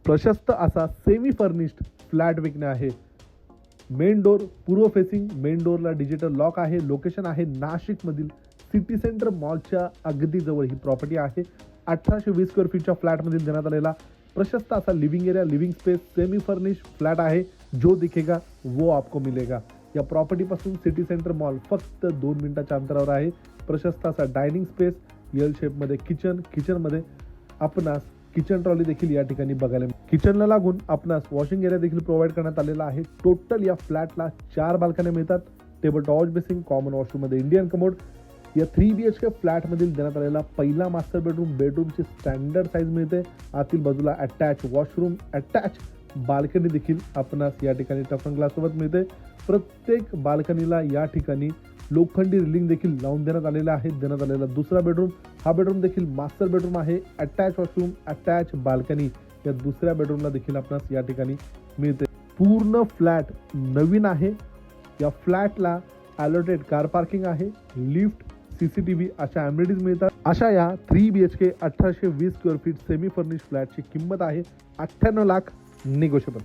प्रशस्त असा semi furnished flat विकणे आहे. मेन डोर पूर्व फेसिंग, मेन डोरला डिजिटल लॉक आहे. लोकेशन आहे नाशिकमधील सिटी सेंटर मॉलच्या अगदी जवळ ही प्रॉपर्टी आहे. 1820 स्क्वेअर फीटच्या फ्लॅटमधील देण्यात आलेला प्रशस्त असा living area, living space, semi furnished flat आहे. जो दिखेगा वो आपको मिलेगा. या प्रॉपर्टीपासून सिटी सेंटर मॉल फक्त 2 मिनिटाच्या अंतरावर आहे. प्रशस्त असा डायनिंग स्पेस, एल शेपमध्ये किचन, किचनमध्ये आपणास किचन ट्रॉली देखील या ठिकाणी बघायला मिळेल. किचनला लागून आपणास वॉशिंग एरिया देखील प्रोव्हाइड करण्यात आलेला आहे. टोटल या फ्लॅटला 4 बाल्कन्या मिळतात. Table टॉच basin, common वॉशरूममध्ये Indian commode. या 3 BHK फ्लॅटमधील देण्यात आलेला पहिला मास्टर बेडरूम, बेडरूमची स्टँडर्ड साईज मिळते. आतील बाजूला अटॅच वॉशरूम, अटॅच बाल्कनी देखील आपणास या ठिकाणी टफन ग्लास सोबत मिळते. प्रत्येक बाल्कनीला या ठिकाणी लोखंडी रिलिंग देखील लावून देण्यात आलेला आहे. देण्यात आलेला दुसरा बेडरूम, हा बेडरूम देखील मास्टर बेडरूम आहे. अटॅच वॉशरूम, अटॅच बाल्कनी या दुसऱ्या बेडरूमला देखील आपणास या ठिकाणी मिळते. पूर्ण फ्लॅट नवीन आहे. या फ्लॅटला अलॉटेड कार पार्किंग आहे. लिफ्ट, CCTV अशा ॲम्बिनिटीज मिळतात. अशा या 3 BHK 1820 square feet semi furnished फ्लॅटची किंमत आहे 98 लाख, निगोशिएबल.